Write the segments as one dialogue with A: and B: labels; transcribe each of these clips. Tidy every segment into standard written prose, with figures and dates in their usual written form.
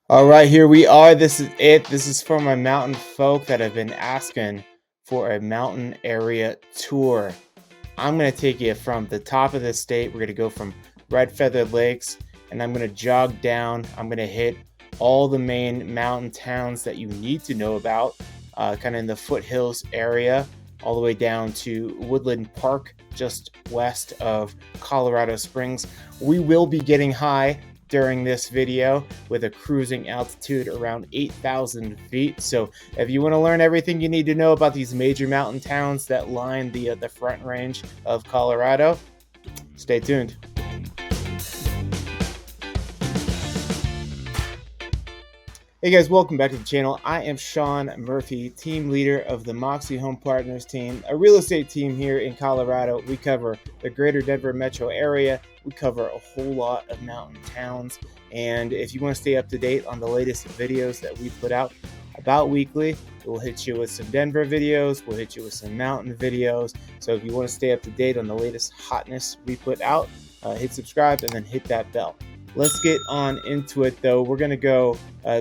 A: All right, here we are. This is it. This is for my mountain folk that have been asking for a mountain area tour. I'm going to take you from the top of the state. We're going to go from Red Feather Lakes, and I'm going to jog down. I'm going to hit all the main mountain towns that you need to know about, kind of in the foothills area, all the way down to Woodland Park, just west of Colorado Springs. We will be getting high during this video with a cruising altitude around 8,000 feet. So if you want to learn everything you need to know about these major mountain towns that line the front range of Colorado, stay tuned. Hey guys, welcome back to the channel. I am Sean Murphy, team leader of the Moxie Home Partners team, a real estate team here in Colorado. We cover the greater Denver metro area. We cover a whole lot of mountain towns. And if you want to stay up to date on the latest videos that we put out about weekly, we'll hit you with some Denver videos. We'll hit you with some mountain videos. So if you want to stay up to date on the latest hotness we put out, hit subscribe and then hit that bell. Let's get on into it though. We're going to go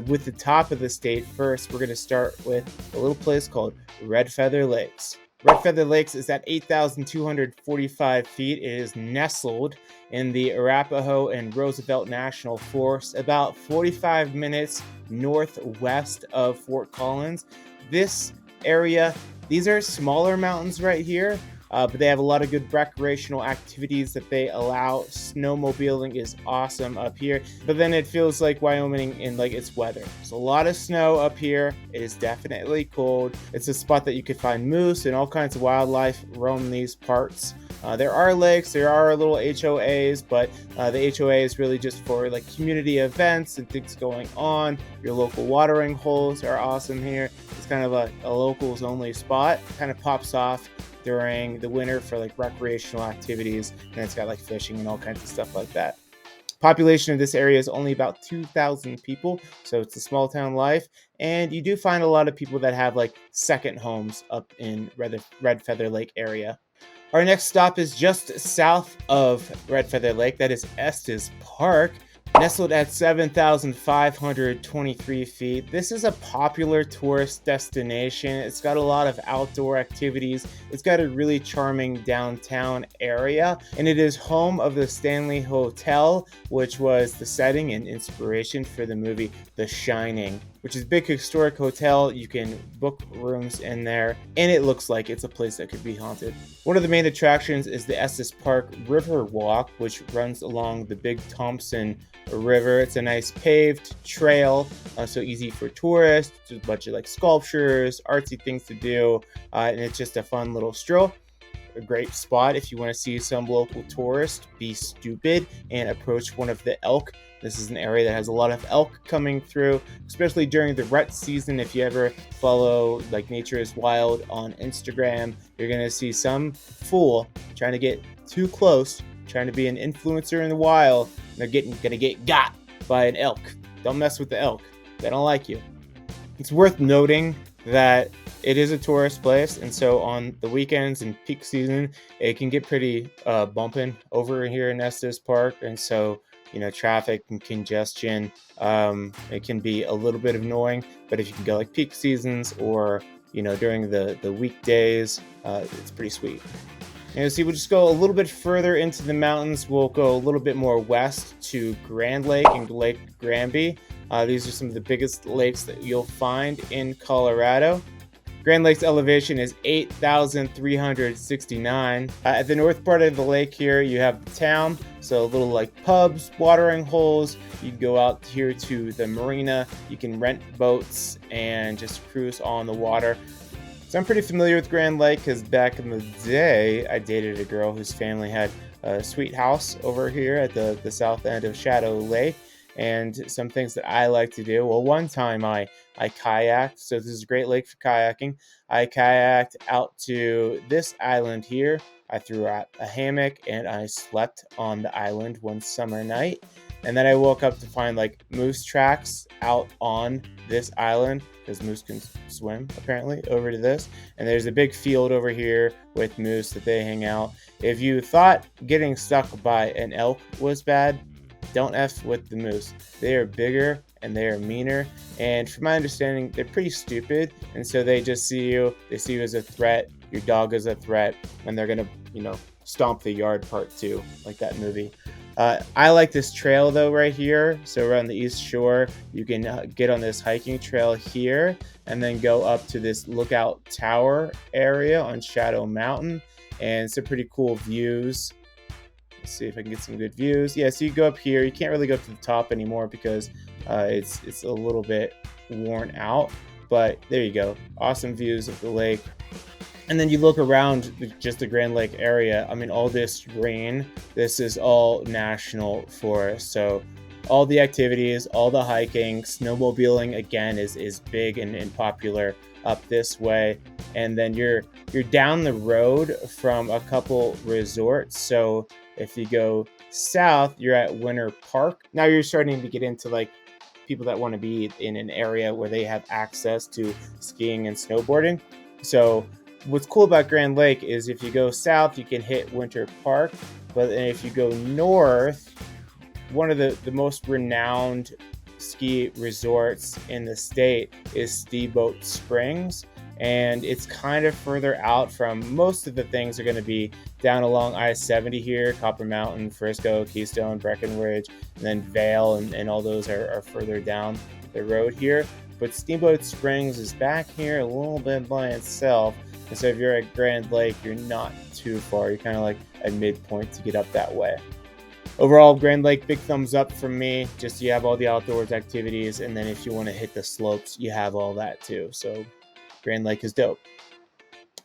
A: with the top of the state first. We're going to start with a little place called Red Feather Lakes. Red Feather Lakes is at 8,245 feet. It is nestled in the Arapahoe and Roosevelt National Forest, about 45 minutes northwest of Fort Collins. This area, these are smaller mountains right here. But they have a lot of good recreational activities that they allow. Snowmobiling is awesome up here, but then it feels like Wyoming in like its weather. There's a lot of snow up here. It is definitely cold. It's a spot that you could find moose and all kinds of wildlife roam these parts. There are lakes, there are little HOAs, but the HOA is really just for like community events and things going on. Your local watering holes are awesome here. It's kind of a locals only spot. Kind of pops off during the winter for like recreational activities, and it's got like fishing and all kinds of stuff like that. Population of this area is only about 2,000 people, so it's a small town life, and you do find a lot of people that have like second homes up in Red Feather Lake area. Our next stop is just south of Red Feather Lake. That is ESTES Park. Nestled at 7,523 feet, this is a popular tourist destination. It's got a lot of outdoor activities. It's got a really charming downtown area, and it is home of the Stanley Hotel, which was the setting and inspiration for the movie The Shining, which is a big historic hotel. You can book rooms in there, and it looks like it's a place that could be haunted. One of the main attractions is the Estes Park River Walk, which runs along the Big Thompson River. It's a nice paved trail, so easy for tourists. There's a bunch of like sculptures, artsy things to do, and it's just a fun little stroll. A great spot if you want to see some local tourists be stupid and approach one of the elk. This is an area that has a lot of elk coming through, especially during the rut season. If you ever follow like Nature is Wild on Instagram, you're going to see some fool trying to get too close, trying to be an influencer in the wild, and they're gonna get got by an elk. Don't mess with the elk. They don't like you. It's worth noting that it is a tourist place, and so on the weekends and peak season, it can get pretty bumping over here in Estes Park, and so traffic and congestion, it can be a little bit annoying. But if you can go like peak seasons or during the weekdays, it's pretty sweet. And see, we'll just go a little bit further into the mountains. We'll go a little bit more west to Grand Lake and Lake Granby. These are some of the biggest lakes that you'll find in Colorado. Grand Lake's elevation is 8,369. At the north part of the lake here, you have the town, so little like pubs, watering holes. You can go out here to the marina. You can rent boats and just cruise on the water. So I'm pretty familiar with Grand Lake because back in the day, I dated a girl whose family had a sweet house over here at the south end of Shadow Lake. And some things that I like to do. Well, one time I kayaked. So this is a great lake for kayaking. I kayaked out to this island here. I threw out a hammock and I slept on the island one summer night. And then I woke up to find like moose tracks out on this island because moose can swim apparently over to this. And there's a big field over here with moose that they hang out. If you thought getting stuck by an elk was bad, don't F with the moose. They are bigger and they are meaner. And from my understanding, they're pretty stupid, and so they just see you. They see you as a threat. Your dog is a threat, and they're gonna, stomp the yard part 2, like that movie. I like this trail though right here. So around the East Shore, you can get on this hiking trail here, and then go up to this lookout tower area on Shadow Mountain, and some pretty cool views. Let's see if I can get some good views. Yeah, so you go up here. You can't really go up to the top anymore because it's a little bit worn out. But there you go. Awesome views of the lake. And then you look around just the Grand Lake area. I mean, all this green, this is all national forest. So all the activities, all the hiking, snowmobiling again is big and popular up this way. And then you're down the road from a couple resorts. So if you go south, you're at Winter Park. Now you're starting to get into like people that want to be in an area where they have access to skiing and snowboarding. So what's cool about Grand Lake is if you go south, you can hit Winter Park. But if you go north, one of the most renowned ski resorts in the state is Steamboat Springs. And it's kind of further out from most of the things are going to be down along I-70 here, Copper Mountain, Frisco, Keystone, Breckenridge, and then Vail, and all those are further down the road here. But Steamboat Springs is back here a little bit by itself. And so if you're at Grand Lake, you're not too far. You're kind of like at midpoint to get up that way. Overall, Grand Lake, big thumbs up from me. Just you have all the outdoors activities, and then if you want to hit the slopes, you have all that too. So Grand Lake is dope.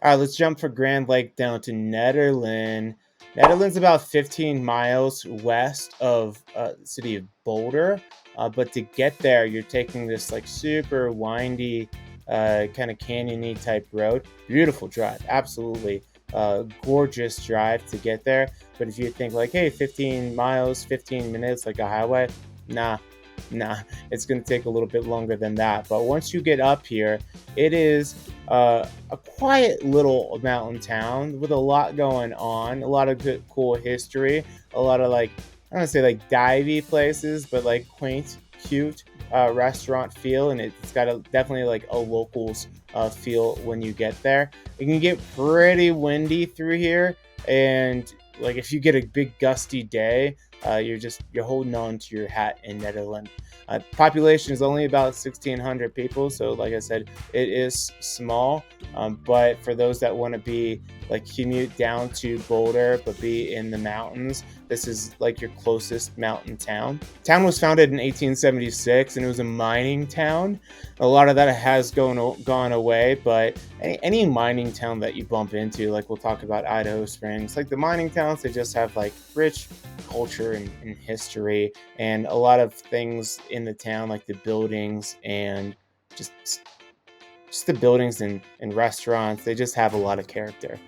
A: All right, let's jump for Grand Lake down to Nederland. Nederland's about 15 miles west of the city of Boulder. But to get there, you're taking this like super windy, kind of canyon-y type road. Beautiful drive, absolutely gorgeous drive to get there. But if you think like, hey, 15 miles, 15 minutes, like a highway, nah, it's going to take a little bit longer than that. But once you get up here, it is a quiet little mountain town with a lot going on, a lot of good, cool history, a lot of like, I don't want to say like divey places, but like quaint, cute restaurant feel, and it's got definitely like a locals feel when you get there. It can get pretty windy through here, and like if you get a big gusty day, you're holding on to your hat in Nederland. Population is only about 1,600 people, so like I said, it is small. But for those that want to be like commute down to Boulder but be in the mountains, this is like your closest mountain town. Town was founded in 1876, and it was a mining town. A lot of that has gone away, but any mining town that you bump into, like we'll talk about Idaho Springs, like the mining towns, they just have like rich culture and history, and a lot of things in the town, like the buildings and just the buildings and restaurants, they just have a lot of character.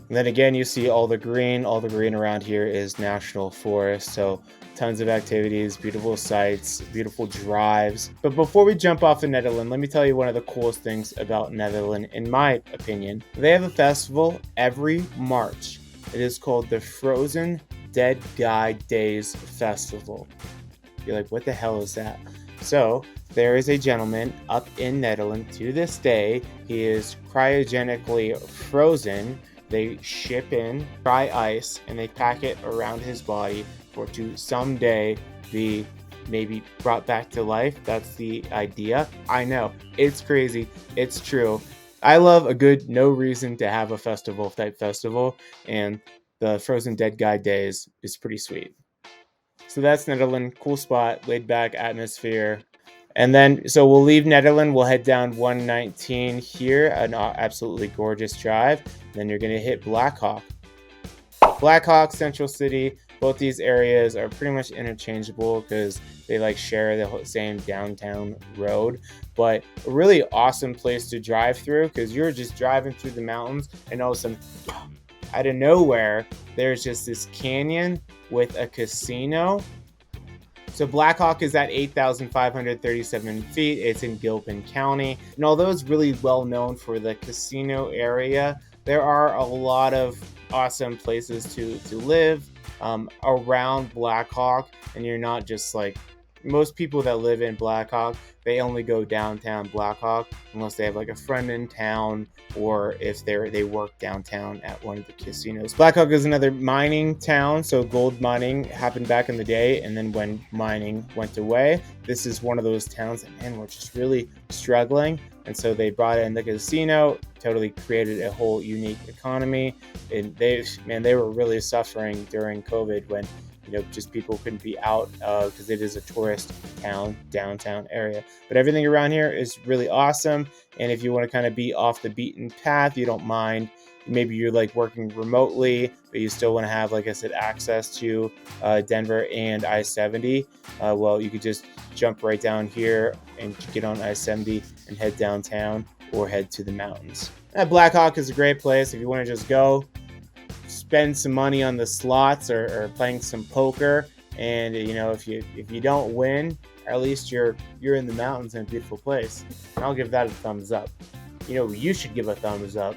A: And then again, you see all the green around here is national forest. So tons of activities, beautiful sights, beautiful drives. But before we jump off of Nederland, let me tell you one of the coolest things about Nederland, in my opinion. They have a festival every March. It is called the Frozen Dead Guy Days Festival. You're like, what the hell is that? So there is a gentleman up in Nederland to this day. He is cryogenically frozen. They ship in dry ice and they pack it around his body for it to someday be maybe brought back to life. That's the idea. I know, it's crazy. It's true. I love a good no reason to have a festival type festival, and the Frozen Dead Guy Days is pretty sweet. So that's Nederland. Cool spot, laid back atmosphere. And then, so we'll leave Nederland. We'll head down 119 here, an absolutely gorgeous drive. Then you're going to hit Blackhawk. Blackhawk, Central City, both these areas are pretty much interchangeable because they like share the same downtown road. But a really awesome place to drive through because you're just driving through the mountains, and all of a sudden, out of nowhere, there's just this canyon with a casino. So Blackhawk is at 8,537 feet. It's in Gilpin County. And although it's really well known for the casino area, there are a lot of awesome places to live around Blackhawk. And you're not just like most people that live in Blackhawk, they only go downtown Blackhawk unless they have like a friend in town, or if they work downtown at one of the casinos. Blackhawk is another mining town, so gold mining happened back in the day, and then when mining went away, this is one of those towns that, man, we're just really struggling. And so they brought in the casino, totally created a whole unique economy. And they were really suffering during COVID when, just people couldn't be out because it is a tourist town, downtown area. But everything around here is really awesome. And if you want to kind of be off the beaten path, you don't mind. Maybe you're like working remotely, but you still want to have, like I said, access to Denver and I-70. Well, you could just jump right down here and get on I-70 and head downtown or head to the mountains. Blackhawk is a great place if you want to just go spend some money on the slots or playing some poker. And if you don't win, at least you're in the mountains in a beautiful place. And I'll give that a thumbs up. You should give a thumbs up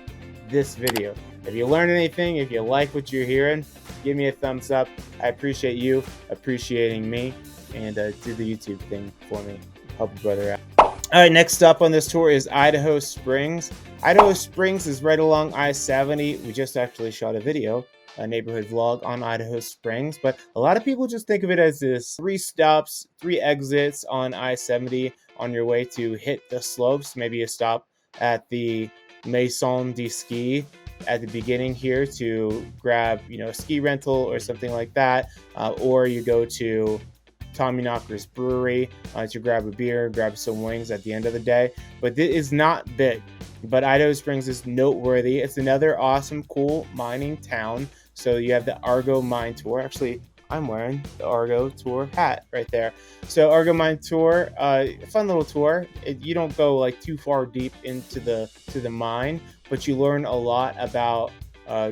A: this video. If you learned anything, if you like what you're hearing, give me a thumbs up. I appreciate you appreciating me, and do the YouTube thing for me. Help a brother out. All right, next up on this tour is Idaho Springs. Idaho Springs is right along I-70. We just actually shot a video, a neighborhood vlog on Idaho Springs, but a lot of people just think of it as this 3 stops, 3 exits on I-70 on your way to hit the slopes. Maybe a stop at the Maison de Ski at the beginning here to grab, a ski rental or something like that, or you go to Tommyknockers Brewery to grab a beer, grab some wings at the end of the day. But it is not big. But Idaho Springs is noteworthy. It's another awesome, cool mining town. So you have the Argo Mine Tour. Actually, I'm wearing the Argo Tour hat right there. So Argo Mine Tour, fun little tour. You don't go like too far deep into the mine, but you learn a lot about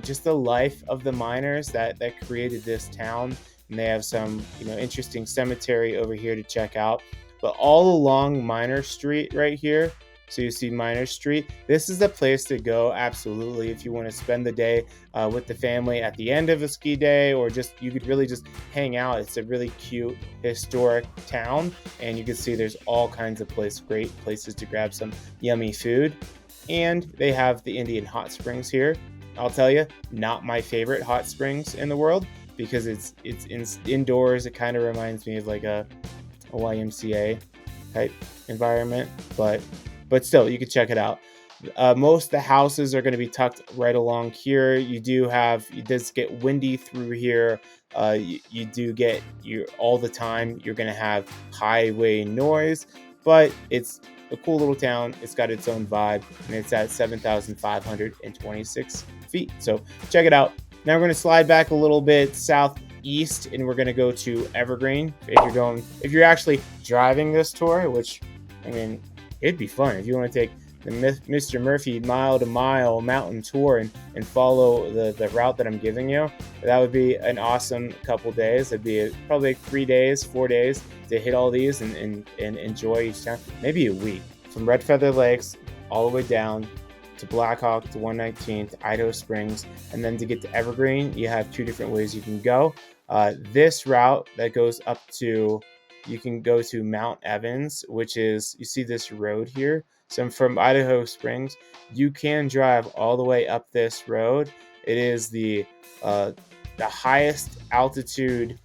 A: just the life of the miners that created this town. And they have some, interesting cemetery over here to check out. But all along Miner Street right here, so you see Miner Street, this is the place to go, absolutely, if you want to spend the day with the family at the end of a ski day, or you could really just hang out. It's a really cute, historic town, and you can see there's all kinds of great places to grab some yummy food. And they have the Indian hot springs here. I'll tell you, not my favorite hot springs in the world, because it's indoors. It kind of reminds me of like a YMCA type environment, but still, you can check it out. Most of the houses are going to be tucked right along here. It does get windy through here. You do get all the time. You're going to have highway noise, but it's a cool little town. It's got its own vibe, and it's at 7,526 feet. So check it out. Now we're going to slide back a little bit southeast, and we're going to go to Evergreen. If you're actually driving this tour, which, I mean, it'd be fun if you want to take the Mr. Murphy mile to mile mountain tour and follow the route that I'm giving you. That would be an awesome couple days. It'd be probably 3 days, 4 days to hit all these and enjoy each time. Maybe a week from Red Feather Lakes all the way down to Blackhawk to 119th, Idaho Springs, and then to get to Evergreen, you have 2 different ways you can go. This route that goes up to, you can go to Mount Evans, which is, you see this road here. So from Idaho Springs, you can drive all the way up this road. It is the highest altitude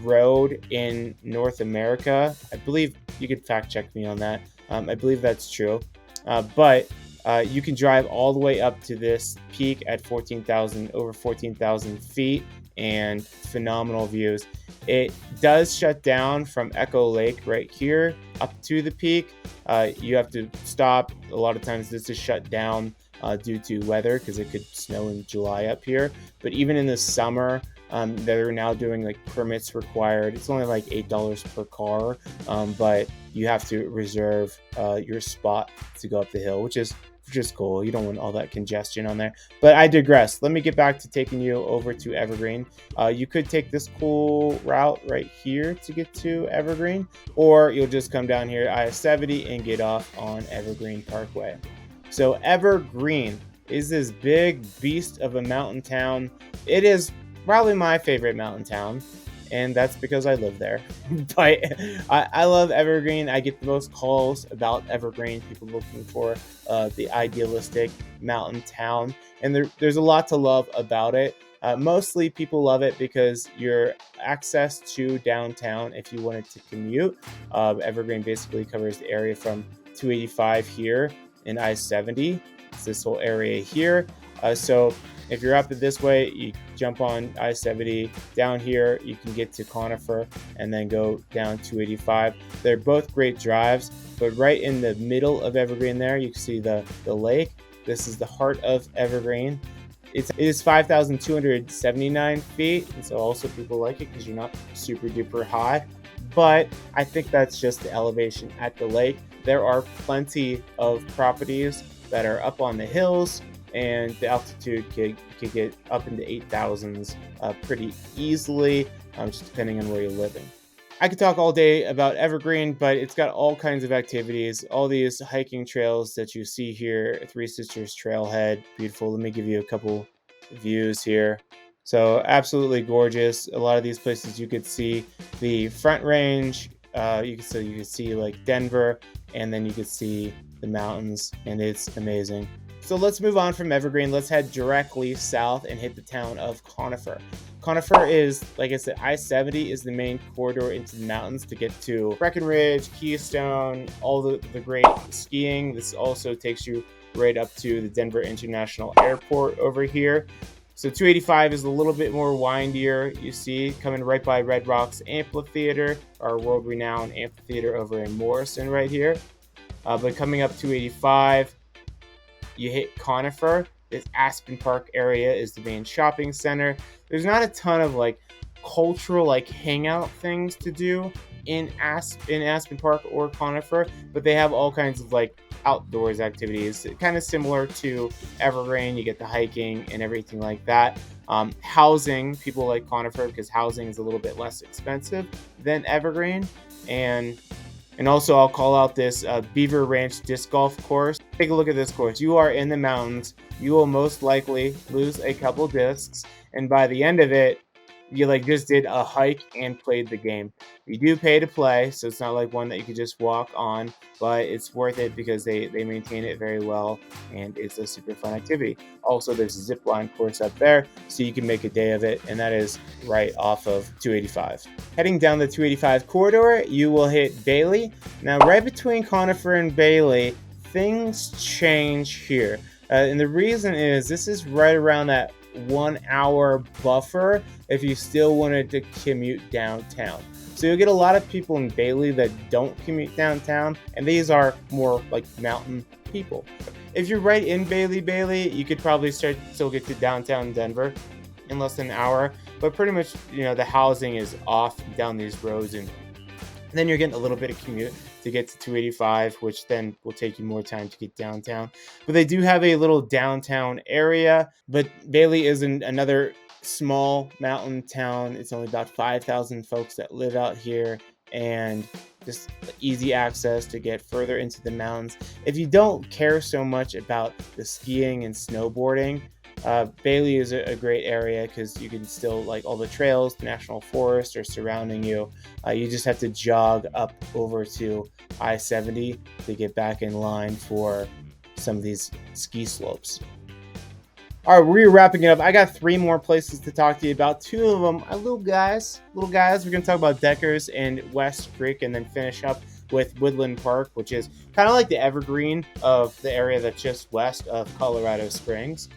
A: road in North America. I believe, you could fact check me on that. I believe that's true. But you can drive all the way up to this peak at over 14,000 feet, and phenomenal views. It does shut down from Echo Lake right here up to the peak. You have to stop. A lot of times this is shut down due to weather, because it could snow in July up here. But even in the summer, they're now doing like permits required. It's only like $8 per car, but you have to reserve your spot to go up the hill, which is cool. You don't want all that congestion on there. But I digress. Let me get back to taking you over to Evergreen. You could take this cool route right here to get to Evergreen, or you'll just come down here I-70 and get off on Evergreen Parkway. So Evergreen is this big beast of a mountain town. It is probably my favorite mountain town, and that's because I live there. But I love Evergreen. I get the most calls about Evergreen, people looking for the idealistic mountain town, and there's a lot to love about it. Mostly people love it because your access to downtown if you wanted to commute. Evergreen basically covers the area from 285 here in I-70. It's this whole area here. So if you're up this way, you jump on I-70. Down here, you can get to CONIFER and then go down 285. They're both great drives, but right in the middle of Evergreen there, you can see the lake. This is the heart of Evergreen. It is 5,279 feet, and so also people like it because you're not super duper high. But I think that's just the elevation at the lake. There are plenty of properties that are up on the hills, and the altitude could get up into 8,000s pretty easily, just depending on where you're living. I could talk all day about Evergreen, but it's got all kinds of activities, all these hiking trails that you see here. Three Sisters Trailhead, beautiful. Let me give you a couple views here. So absolutely gorgeous. A lot of these places you could see the Front Range. You could see like Denver, and then you could see the mountains, and it's amazing. So let's move on from Evergreen. Let's head directly south and hit the town of CONIFER. CONIFER is, like I said, I-70 is the main corridor into the mountains to get to Breckenridge, Keystone, all the great skiing. This also takes you right up to the Denver International Airport over here. So 285 is a little bit more windier. You see, coming right by Red Rocks Amphitheater, our world-renowned amphitheater over in Morrison right here. But coming up 285, you hit CONIFER. This Aspen Park area is the main shopping center. There's not a ton of like cultural like hangout things to do in Aspen Park or CONIFER, but they have all kinds of like outdoors activities, kind of similar to Evergreen. You get the hiking and everything like that. Housing, people like CONIFER because housing is a little bit less expensive than Evergreen, and also, I'll call out this Beaver Ranch disc golf course. Take a look at this course. You are in the mountains. You will most likely lose a couple discs, and by the end of it, you like just did a hike and played the game. You do pay to play, so it's not like one that you could just walk on, but it's worth it because they maintain it very well, and it's a super fun activity. Also, there's a zip line course up there, so you can make a day of it, and that is right off of 285. Heading down the 285 corridor, you will hit Bailey. Now, right between CONIFER and Bailey, things change here. And the reason is this is right around that 1 hour buffer if you still wanted to commute downtown. So you'll get a lot of people in Bailey that don't commute downtown, and these are more like mountain people. If you're right in Bailey, you could probably still get to downtown Denver in less than an hour, but pretty much, the housing is off down these roads, and then you're getting a little bit of commute to get to 285, which then will take you more time to get downtown. But they do have a little downtown area, but Bailey is another small mountain town. It's only about 5,000 folks that live out here, and just easy access to get further into the mountains. If you don't care so much about the skiing and snowboarding, Bailey is a great area because you can still like all the trails, the national forest are surrounding you. You just have to jog up over to I-70 to get back in line for some of these ski slopes. All right, we're wrapping it up. I got 3 more places to talk to you about. 2 of them are little guys. We're going to talk about Deckers and WESTCREEK, and then finish up with Woodland Park, which is kind of like the Evergreen of the area that's just west of Colorado Springs.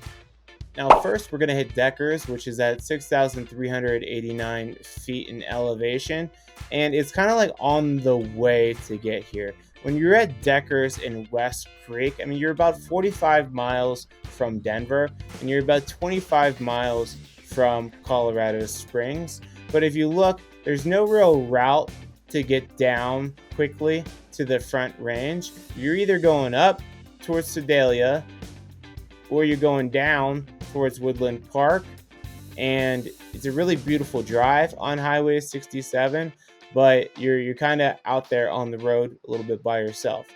A: Now, first, we're going to hit Deckers, which is at 6,389 feet in elevation, and it's kind of like on the way to get here. When you're at Deckers in WESTCREEK, you're about 45 miles from Denver, and you're about 25 miles from Colorado Springs. But if you look, there's no real route to get down quickly to the Front Range. You're either going up towards Sedalia, or you're going down towards Woodland Park, and it's a really beautiful drive on Highway 67, but you're kind of out there on the road a little bit by yourself.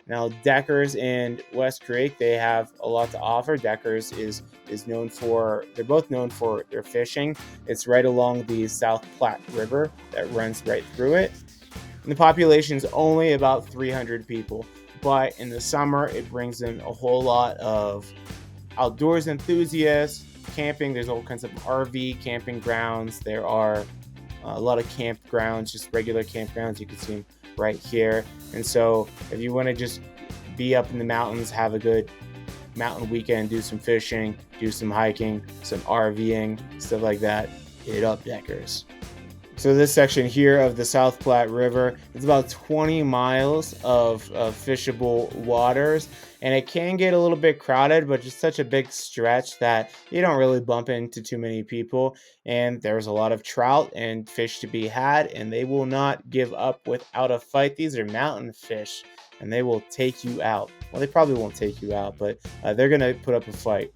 A: Now, Deckers and WESTCREEK, they have a lot to offer. Deckers is known for, they're both known for their fishing. It's right along the South Platte River that runs right through it. And the population is only about 300 people, but in the summer, it brings in a whole lot of outdoors enthusiasts, camping. There's all kinds of RV camping grounds. There are a lot of campgrounds, just regular campgrounds. You can see them right here. And so if you want to just be up in the mountains, have a good mountain weekend, do some fishing, do some hiking, some RVing, stuff like that, hit up Deckers. So this section here of the South Platte River, it's about 20 miles of fishable waters, and it can get a little bit crowded, but just such a big stretch that you don't really bump into too many people. And there's a lot of trout and fish to be had, and they will not give up without a fight. These are mountain fish, and they will take you out. Well, they probably won't take you out, but they're going to put up a fight.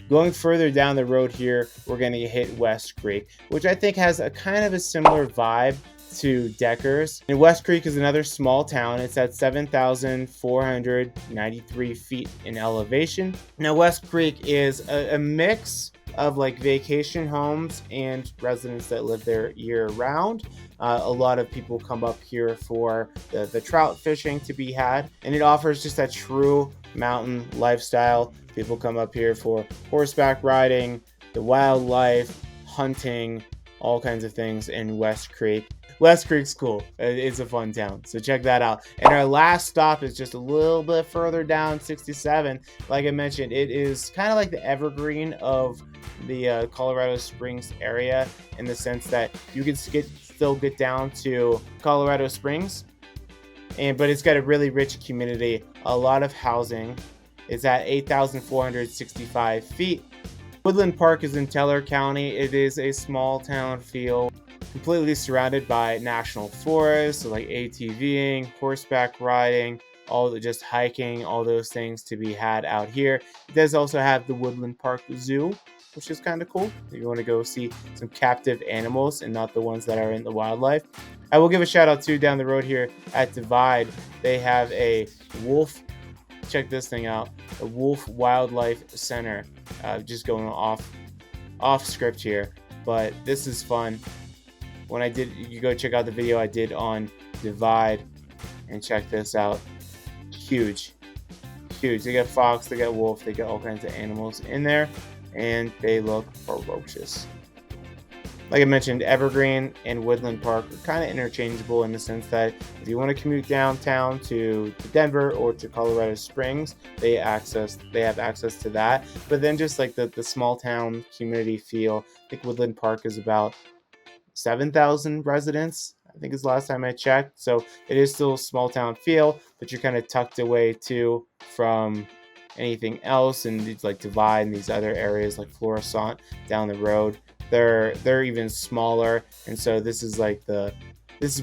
A: Going further down the road here, we're going to hit WESTCREEK, which I think has a kind of a similar vibe to Deckers. And WESTCREEK is another small town. It's at 7,493 feet in elevation. Now, WESTCREEK is a mix of like vacation homes and residents that live there year round. A lot of people come up here for the trout fishing to be had, and it offers just that true mountain lifestyle. People come up here for horseback riding, the wildlife, hunting, all kinds of things in WESTCREEK. WESTCREEK's cool. It's a fun town, so check that out. And our last stop is just a little bit further down, 67. Like I mentioned, it is kind of like the Evergreen of the Colorado Springs area, in the sense that you can still get down to Colorado Springs, but it's got a really rich community, a lot of housing. It's at 8,465 feet. Woodland Park is in Teller County. It is a small town feel, completely surrounded by national forests, so like ATVing, horseback riding, just hiking, all those things to be had out here. It does also have the Woodland Park Zoo, which is kind of cool if you want to go see some captive animals and not the ones that are in the wildlife. I will give a shout out to down the road here at Divide. They have a wolf. Check this thing out, a wolf wildlife center. Just going off script here, but this is fun. You go check out the video I did on Divide, and check this out. Huge. They got fox, they got wolf, they got all kinds of animals in there, and they look ferocious. Like I mentioned, Evergreen and Woodland Park are kind of interchangeable, in the sense that if you want to commute downtown to Denver or to Colorado Springs, they have access to that. But then just like the small town community feel, I think Woodland Park is about 7,000 residents, I think is the last time I checked. So it is still a small town feel, but you're kind of tucked away too from anything else. And it's like Divide and these other areas like Florissant down the road, they're even smaller. And so this is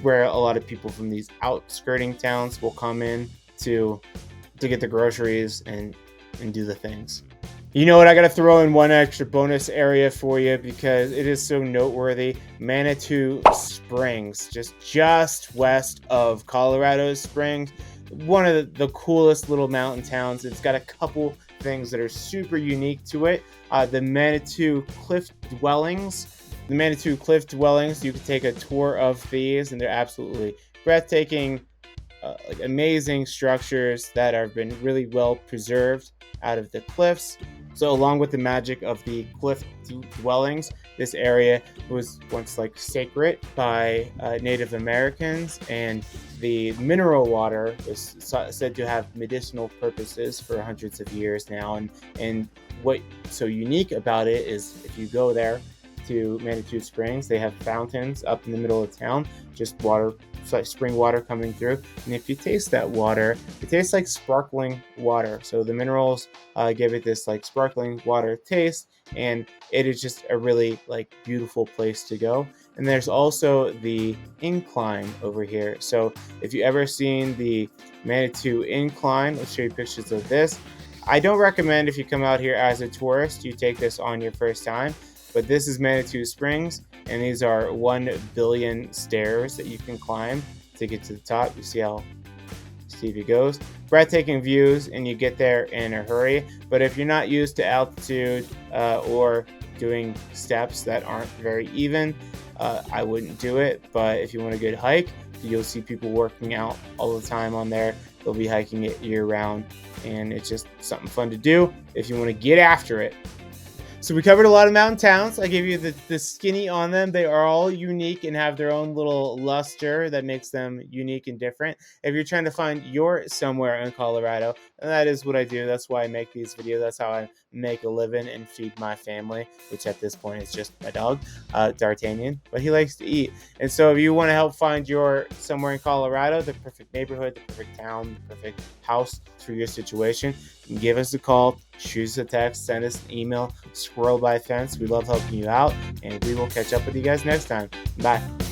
A: where a lot of people from these outskirting towns will come in to get the groceries and do the things. You know what? I got to throw in one extra bonus area for you because it is so noteworthy. Manitou Springs, just west of Colorado Springs. One of the coolest little mountain towns. It's got a couple things that are super unique to it. The Manitou Cliff Dwellings. You can take a tour of these, and they're absolutely breathtaking, amazing structures that have been really well preserved out of the cliffs. So along with the magic of the cliff dwellings, this area was once sacred by Native Americans, and the mineral water is said to have medicinal purposes for hundreds of years now. And what's so unique about it is if you go there to Manitou Springs, they have fountains up in the middle of town, just water, spring water coming through. And if you taste that water, it tastes like sparkling water. So the minerals give it this sparkling water taste, and it is just a really beautiful place to go. And there's also the incline over here. So if you ever seen the Manitou incline, let's show you pictures of this. I don't recommend, if you come out here as a tourist, you take this on your first time. But this is Manitou Springs, and these are 1 billion stairs that you can climb to get to the top. You see how steep it goes. breathtaking views and you get there in a hurry. But if you're not used to altitude or doing steps that aren't very even, I wouldn't do it. But if you want a good hike, you'll see people working out all the time on there. They'll be hiking it year round, and it's just something fun to do if you want to get after it. So we covered a lot of mountain towns. I gave you the skinny on them. They are all unique and have their own little luster that makes them unique and different. If you're trying to find your somewhere in Colorado, and that is what I do. That's why I make these videos. That's how I make a living and feed my family, which at this point is just my dog, D'Artagnan, but he likes to eat. And so if you want to help find your somewhere in Colorado, the perfect neighborhood, the perfect town, the perfect house for your situation, give us a call, shoot us a text, send us an email, Squirrel by Fence. We love helping you out, and we will catch up with you guys next time. Bye.